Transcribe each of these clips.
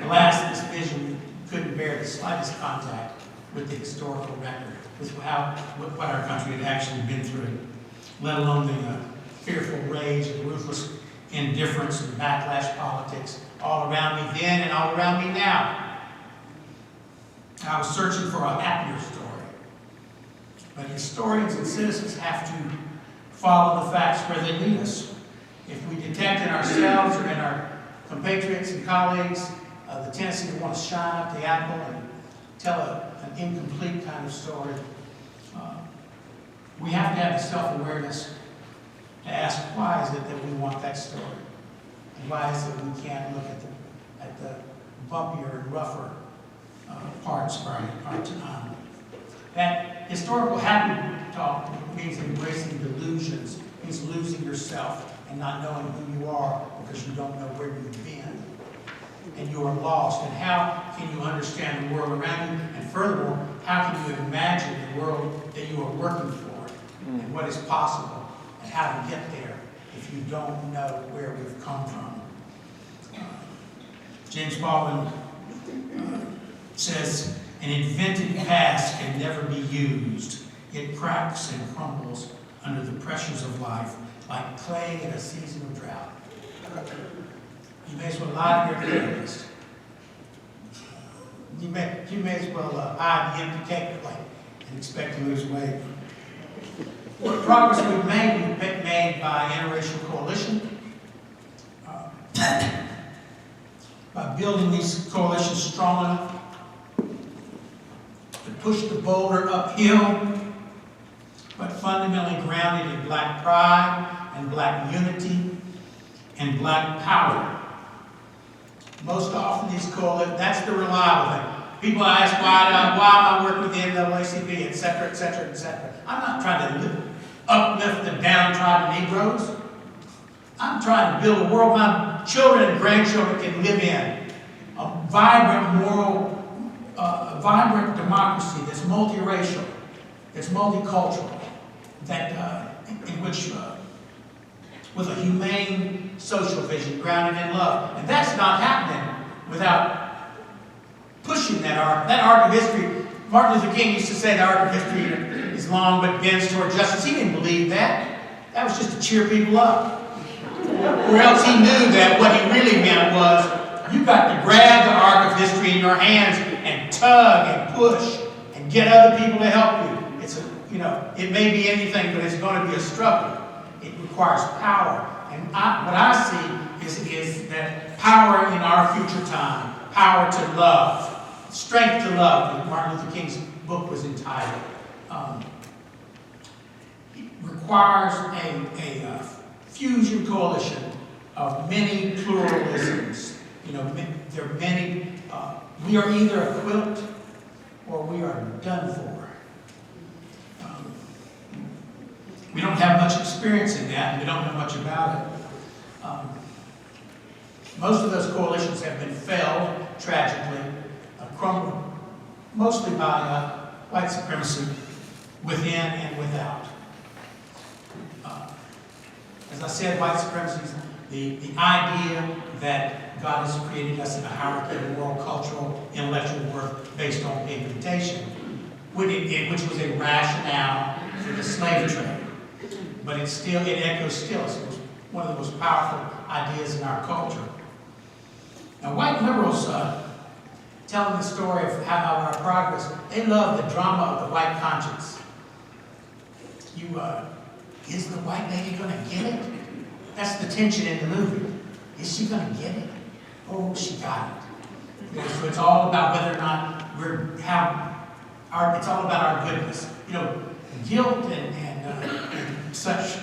Alas, this vision couldn't bear the slightest contact with the historical record, with what our country had actually been through, let alone the fearful rage and ruthless indifference and backlash politics all around me then and all around me now. I was searching for a happier story. But historians and citizens have to follow the facts where they lead us. If we detect in ourselves or in our compatriots and colleagues the tendency to want to shine up the apple and tell an incomplete kind of story, we have to have the self-awareness to ask, why is it that we want that story? And why is it we can't look at the bumpier and rougher parts of our time? That historical happy talk means embracing delusions, means losing yourself and not knowing who you are because you don't know where you've been. And you are lost. And how can you understand the world around you? And furthermore, how can you imagine the world that you are working for and what is possible and how to get there if you don't know where we've come from? James Baldwin says, an invented past can never be used. It cracks and crumbles under the pressures of life like clay in a season of drought. You may as well lie to your therapist. You may as well hide the empty cake plate and expect to lose weight. What progress we've made by interracial coalition, by building these coalitions strong enough to push the boulder uphill, but fundamentally grounded in black pride and black unity and black power. Most often these coalitions, that's the reliable thing. People ask why I work with the NAACP, etc., etc., etc. I'm not trying to uplift the downtrodden Negroes. I'm trying to build a world my children and grandchildren can live in. A vibrant moral, a vibrant democracy that's multiracial, that's multicultural, that in which with a humane social vision grounded in love. And that's not happening without pushing that arc. That arc of history, Martin Luther King used to say the arc of history is long but bends toward justice. He didn't believe that. That was just to cheer people up. Or else he knew that what he really meant was, you got to grab the arc of history in your hands and tug and push and get other people to help you. It's it may be anything, but it's going to be a struggle. It requires power. And what I see is that power in our future time, power to love, strength to love, as Martin Luther King's book was entitled, requires a fusion coalition of many pluralisms. There are many, we are either equipped or we are done for. We don't have much experience in that, and we don't know much about it. Most of those coalitions have been felled, tragically, crumbled, mostly by white supremacy, within and without. As I said, white supremacy is the idea that God has created us in a hierarchy of moral, cultural, intellectual worth based on pigmentation, which was a rationale for the slave trade. But it echoes still. It's one of the most powerful ideas in our culture. Now, white liberals telling the story of how our progress, they love the drama of the white conscience. Is the white lady going to get it? That's the tension in the movie. Is she going to get it? Oh, she got it. So it's all about whether or not it's all about our goodness. Guilt and such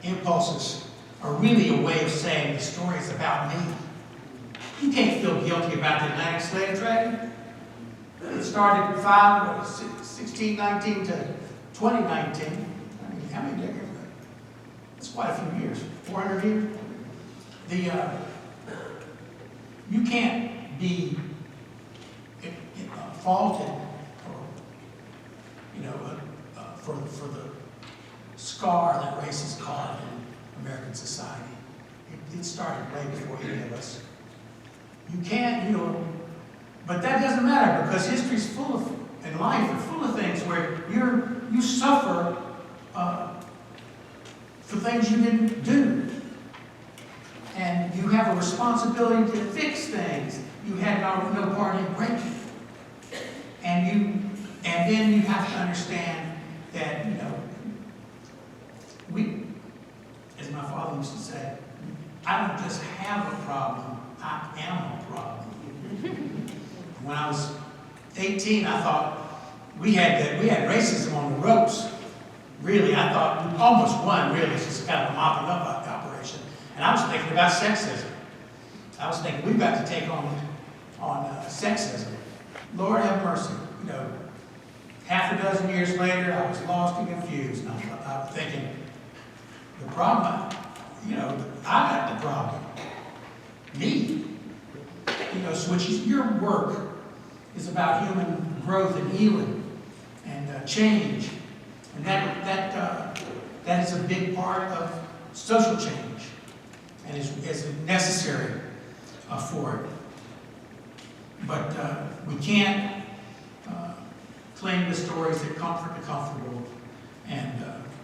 impulses are really a way of saying the story is about me. You can't feel guilty about the Atlantic slave trade. It started in 1619 to 2019. How many decades? It's quite a few years. 400 years. You can't be faulted for the scar that race has caused in American society. It started way before any of us. You can't, But that doesn't matter, because history's full of, and life is full of things where you suffer for things you didn't do. And you have a responsibility to fix things you had no part in breaking. And then you have to understand that, we, as my father used to say, I don't just have a problem, I am a problem. When I was 18, I thought we had racism on the ropes. Really, I thought we almost won, really. It's just kind of a mopping up operation. And I was thinking about sexism. I was thinking we've got to take on sexism. Lord have mercy. Half a dozen years later, I was lost and confused. And I was thinking, the problem, I got the problem. Me. Which is your work is about human growth and healing and change. And that is a big part of social change and is necessary for it. But we can't cling to stories that comfort the comfortable and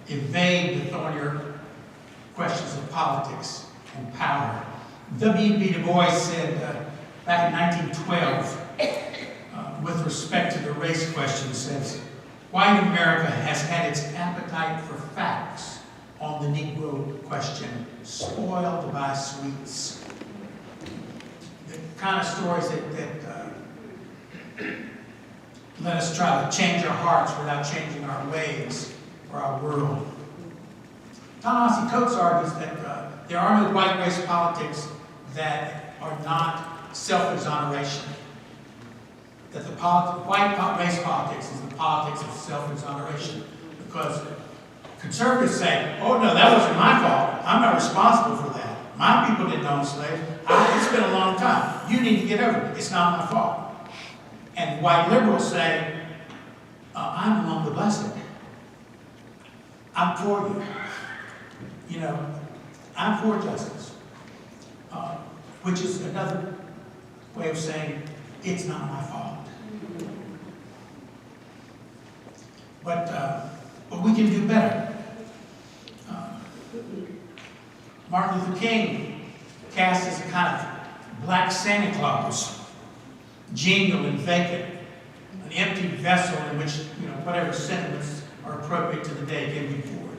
evade the thornier questions of politics and power. W.B. Du Bois said back in 1912, with respect to the race question, says, white America has had its appetite for facts on the Negro question spoiled by sweets. The kind of stories that let us try to change our hearts without changing our ways or our world. Ta-Nehisi Coates argues that there are no white race politics that are not self-exoneration. That the white race politics is the politics of self-exoneration. Because conservatives say, oh no, that wasn't my fault. I'm not responsible for that. My people didn't own slaves. It's been a long time. You need to get over it. It's not my fault. And white liberals say, I'm among the blessed. I'm for you. I'm for justice. Which is another way of saying, it's not my fault. But we can do better. Martin Luther King cast as a kind of black Santa Claus, genial and vacant, an empty vessel in which whatever sentiments are appropriate to the day can be poured.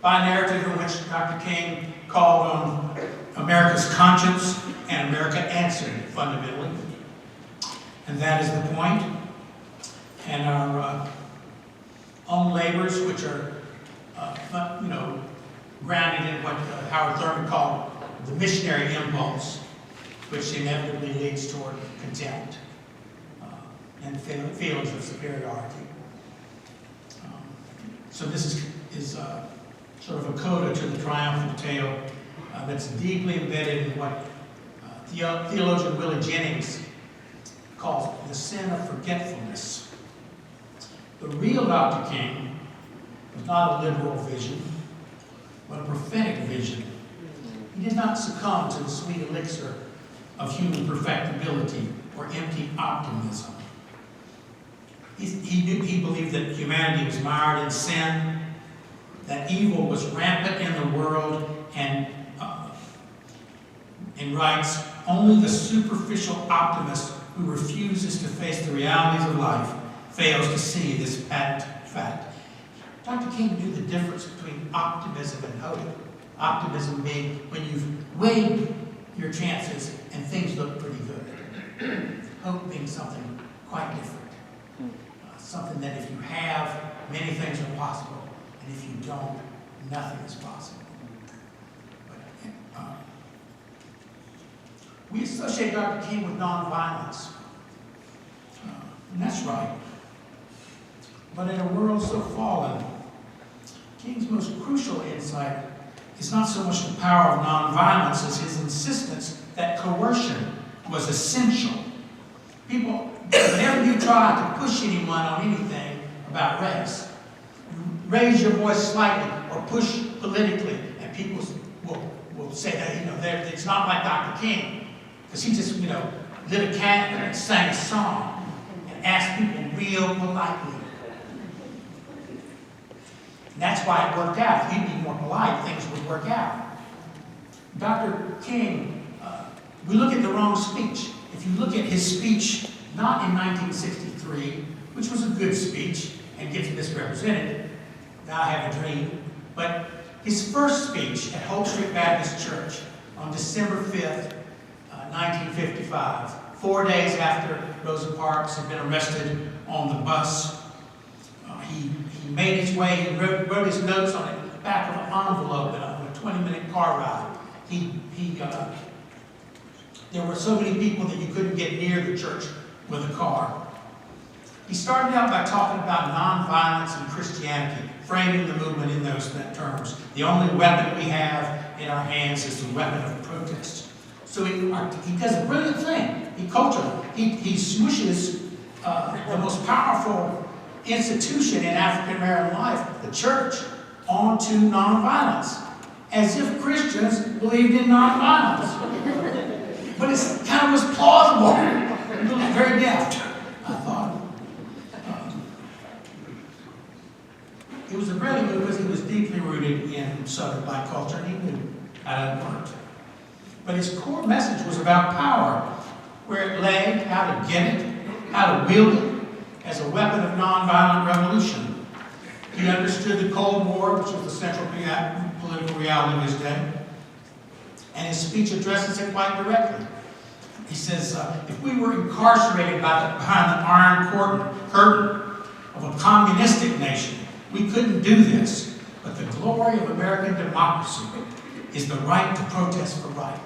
By a narrative in which Dr. King called on America's conscience, and America answered fundamentally. And that is the point. And our own labors, which are, grounded in what Howard Thurman called the missionary impulse, which inevitably leads toward contempt and feelings of superiority. So this is sort of a coda to the triumphal tale that's deeply embedded in what theologian Willie Jennings calls the sin of forgetfulness. The real Dr. King was not a liberal vision, but a prophetic vision. He did not succumb to the sweet elixir of human perfectibility or empty optimism. He believed that humanity was mired in sin, that evil was rampant in the world, and writes, only the superficial optimist who refuses to face the realities of life fails to see this patent fact. Dr. King knew the difference between optimism and hope. Optimism being when you've weighed your chances and things look pretty good. Hope being something quite different. Something that if you have, many things are possible, and if you don't, nothing is possible. But, we associate Dr. King with nonviolence, and that's right. But in a world so fallen, King's most crucial insight is not so much the power of nonviolence as his insistence that coercion was essential. People, whenever you try to push anyone on anything about race, raise your voice slightly or push politically, and people will say that, it's not like Dr. King. Because he just, lit a candle and sang a song and asked people real politely. And that's why it worked out. If he'd be more polite, things would work out. Dr. King, we look at the wrong speech. If you look at his speech, not in 1963, which was a good speech and gets misrepresented, Now I Have a Dream, but his first speech at Hope Street Baptist Church on December 5th, 1955, 4 days after Rosa Parks had been arrested on the bus, he made his way, he wrote his notes on the back of an envelope on a 20-minute car ride. There were so many people that you couldn't get near the church with a car. He started out by talking about nonviolence and Christianity, framing the movement in those terms. The only weapon we have in our hands is the weapon of protest. So he does a brilliant thing. He smooshes the most powerful institution in African American life, the church, onto nonviolence, as if Christians believed in nonviolence. But it kind of was plausible. It was very deft, I thought. It was a brilliant move because he was deeply rooted in Southern black culture, and he knew how it worked. But his core message was about power, where it lay, how to get it, how to wield it as a weapon of nonviolent revolution. He understood the Cold War, which was the central political reality of his day, and his speech addresses it quite directly. He says, if we were incarcerated behind the iron curtain of a communistic nation, we couldn't do this. But the glory of American democracy is the right to protest for right.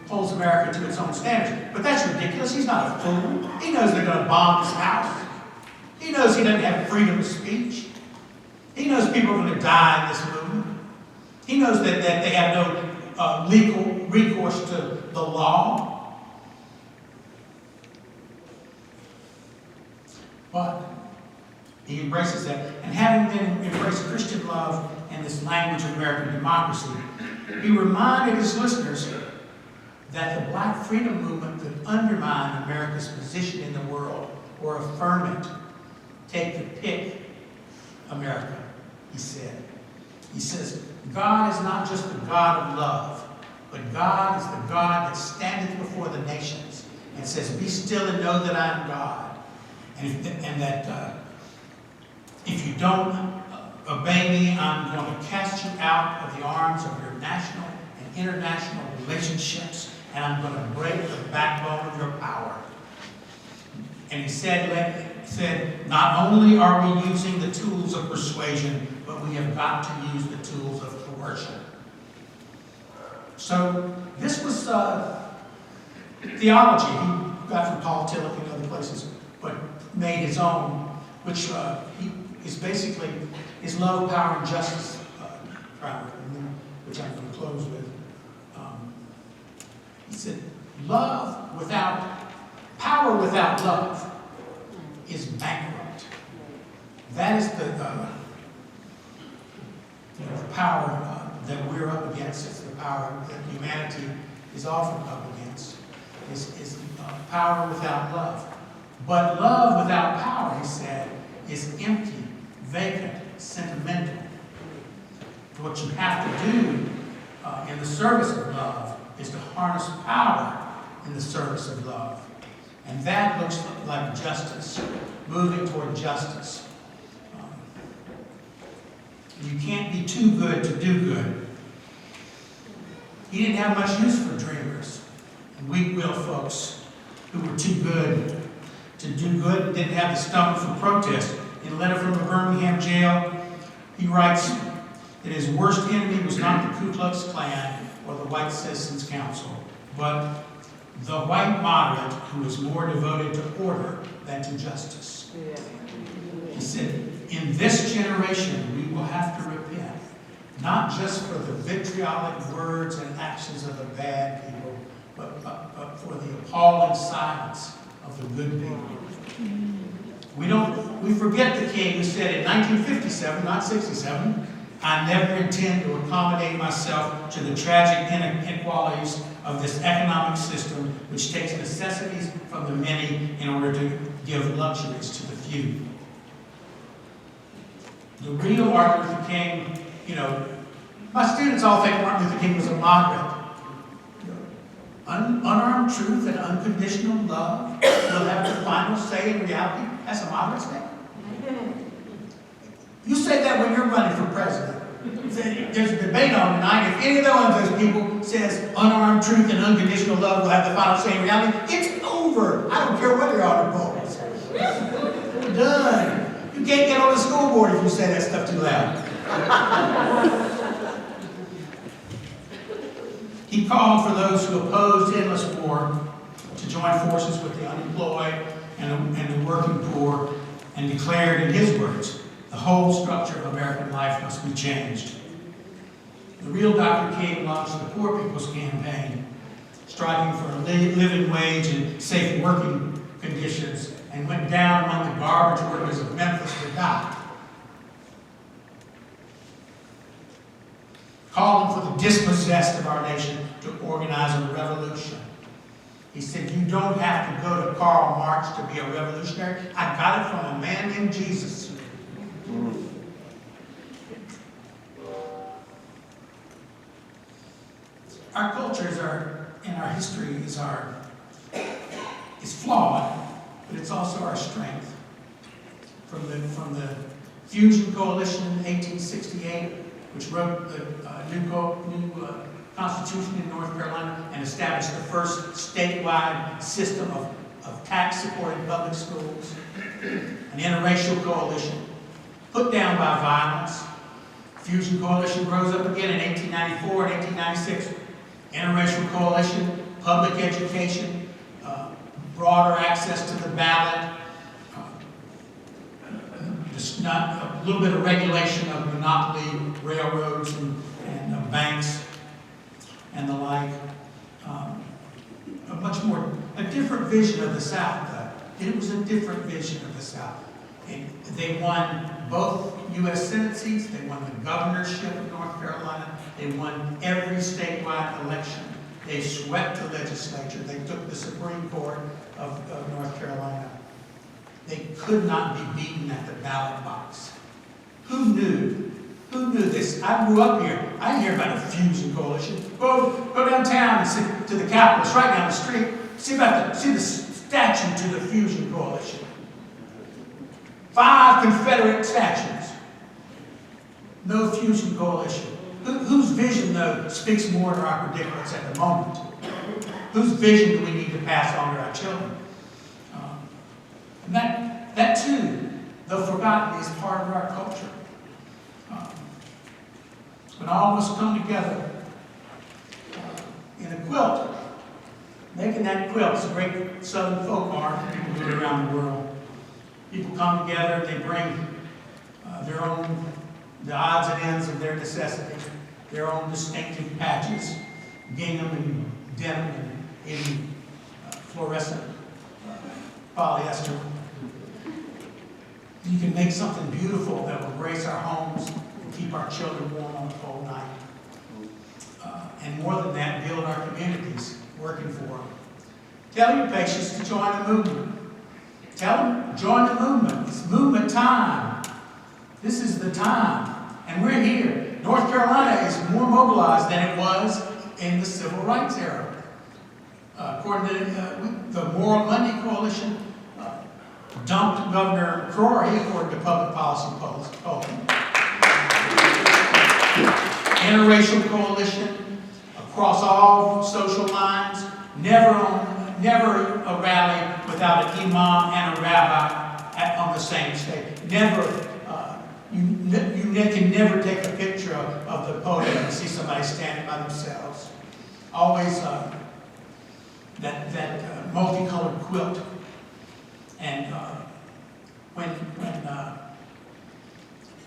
Holds America to its own standards. But that's ridiculous. He's not a fool. He knows they're going to bomb his house. He knows he doesn't have freedom of speech. He knows people are going to die in this movement. He knows that they have no legal recourse to the law. But he embraces that. And having then embraced Christian love and this language of American democracy, he reminded his listeners that the black freedom movement could undermine America's position in the world or affirm it. Take the pick, America, he said. He says, God is not just the God of love, but God is the God that standeth before the nations and says, be still and know that I am God. And that if you don't obey me, I'm going to cast you out of the arms of your national and international relationships, and I'm going to break the backbone of your power. And he said, not only are we using the tools of persuasion, but we have got to use the tools of coercion. So this was theology he got from Paul Tillich and other places, but made his own, which is basically his love, power, and justice primer, which I'm going to close with. He said, power without love is bankrupt. That is the power that we're up against. It's the power that humanity is often up against. Is power without love. But love without power, he said, is empty, vacant, sentimental. What you have to do in the service of love is to harness power in the service of love. And that looks like justice, moving toward justice. You can't be too good to do good. He didn't have much use for dreamers and weak-willed folks who were too good to do good and didn't have the stomach for protest. In a letter from the Birmingham jail, he writes that his worst enemy was not the Ku Klux Klan or the White Citizens Council, but the white moderate who is more devoted to order than to justice. He said, in this generation, we will have to repent, not just for the vitriolic words and actions of the bad people, but for the appalling silence of the good people. We forget the king who said in 1957, not 67, I never intend to accommodate myself to the tragic inequalities of this economic system which takes necessities from the many in order to give luxuries to the few. The real Martin Luther King, my students all think Martin Luther King was a moderate. Unarmed truth and unconditional love will have the final say in reality. That's a moderate statement. You say that when you're running for president. There's a debate on tonight. If any of those people says unarmed truth and unconditional love will have the final say in reality, it's over. I don't care what your honor polls. Done. You can't get on the school board if you say that stuff too loud. He called for those who opposed endless war to join forces with the unemployed and the working poor, and declared, in his words, the whole structure of American life must be changed. The real Dr. King launched the Poor People's Campaign, striving for a living wage and safe working conditions, and went down among the garbage workers of Memphis to die. Calling for the dispossessed of our nation to organize a revolution. He said, you don't have to go to Karl Marx to be a revolutionary. I got it from a man named Jesus. Our cultures and our history is flawed, but it's also our strength. From the Fusion Coalition in 1868, which wrote the new Constitution in North Carolina and established the first statewide system of tax-supported public schools. An interracial coalition put down by violence. Fusion Coalition rose up again in 1894 and 1896. Interracial coalition, public education, broader access to the ballot, a little bit of regulation of monopoly railroads and banks and the like. A different vision of the South, though. It was a different vision of the South. And they won both U.S. Senate seats, they won the governorship of North Carolina, they won every statewide election. They swept the legislature, they took the Supreme Court of North Carolina. They could not be beaten at the ballot box. Who knew? Who knew this? I grew up here. I didn't hear about a Fusion Coalition. Go downtown and see to the Capitol. It's right down the street. See the statue to the Fusion Coalition. 5 Confederate statues. No Fusion Coalition. Whose vision, though, speaks more to our predicaments at the moment? Whose vision do we need to pass on to our children? And that too, though forgotten, is part of our culture. When all of us come together in a quilt, making that quilt is a great Southern folk art. People do it around the world. People come together, they bring the odds and ends of their necessity, their own distinctive patches, gingham and denim and even fluorescent polyester. You can make something beautiful that will grace our homes and keep our children warm on a cold night. And more than that, build our communities, working for them. Tell your patients to join the movement. Tell them, join the movement. It's movement time. This is the time. And we're here. North Carolina is more mobilized than it was in the Civil Rights era. According to the Moral Monday Coalition, dumped Governor Crory according to public policy polling. Interracial coalition across all social lines, never a rally without an imam and a rabbi on the same stage. Never, you can never take a picture of the podium and see somebody standing by themselves. Always that multicolored quilt. And when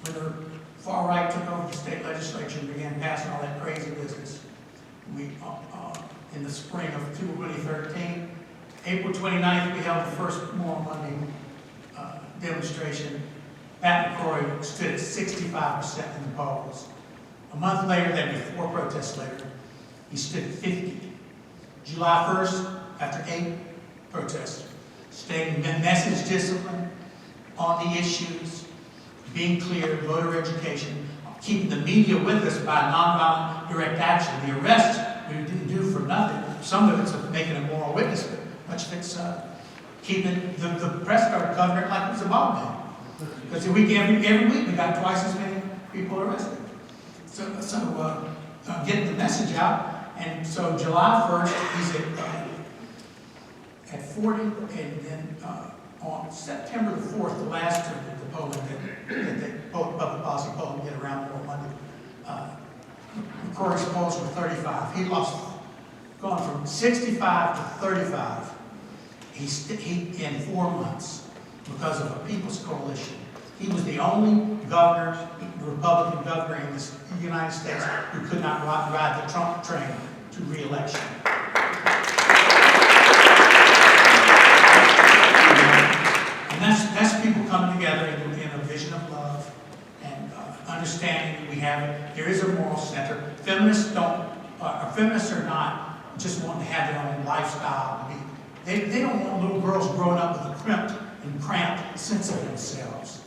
the far right took over the state legislature and began passing all that crazy business, we in the spring of 2013, April 29th, we held the first Moral Monday demonstration. Pat McCrory stood at 65% in the polls. A month later, that'd be 4 protests later, he stood at 50. July 1st, after 8 protests, staying message discipline on the issues, being clear, voter education, keeping the media with us by nonviolent direct action. The arrests we didn't do for nothing. Some of it's making a moral witness, but much of it's keeping the press started covering it like it was a ball game. Because every week we got twice as many people arrested. So getting the message out. And so July 1st, he's at 40, and then on September the 4th, the last of the polling that the public policy polling get around more Monday, McCrory's polls were 35. He lost, gone from 65 to 35. He in 4 months because of a people's coalition. He was the only governor, Republican governor in the United States who could not ride the Trump train to re-election. And that's people coming together in a vision of love and understanding that we have, there is a moral center. Feminists are not just wanting to have their own lifestyle. They don't want little girls growing up with a crimped and cramped sense of themselves.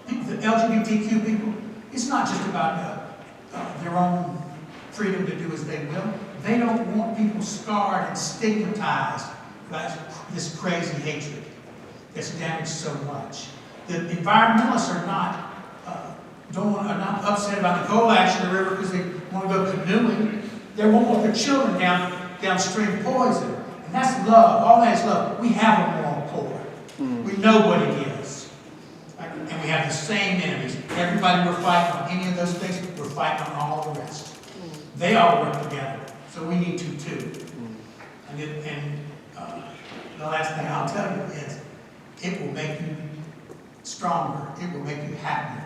The LGBTQ people, it's not just about their own freedom to do as they will. They don't want people scarred and stigmatized by this crazy hatred that's damaged so much. The environmentalists are not upset about the coal ash in the river because they want to go canoeing. They won't want their children downstream poison. And that's love. All that is love. We have a moral core. We know what it is. And we have the same enemies. Everybody we're fighting on any of those things, we're fighting on all the rest. They all work together. So we need to too. And the last thing I'll tell you is, it will make you stronger. It will make you happier.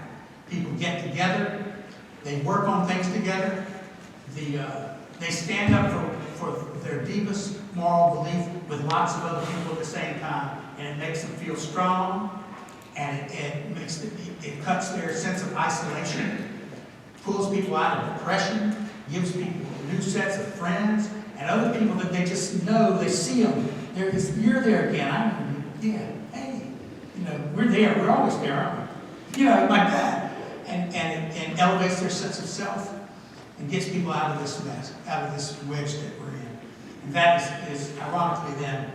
People get together. They work on things together. They stand up for their deepest moral belief with lots of other people at the same time, and it makes them feel strong, and it cuts their sense of isolation, pulls people out of depression, gives people new sets of friends, and other people that they just know, they see them. You're there again. I'm again. Hey, we're there. We're always there, aren't we? Like that, and elevates their sense of self and gets people out of this mess, out of this wedge that we're in. And that is ironically then,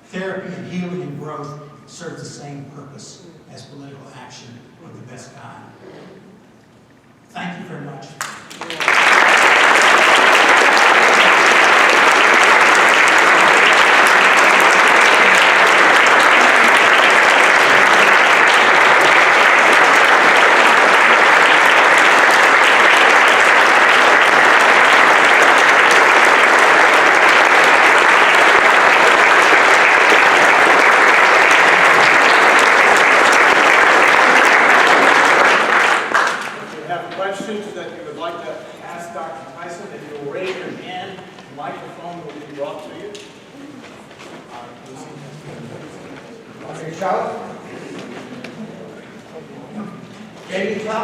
therapy and healing and growth serve the same purpose as political action of the best kind. Thank you very much. That you would like to ask Dr. Tyson, if you'll raise your hand, the microphone will be brought to you. Okay, shout. Baby, clap.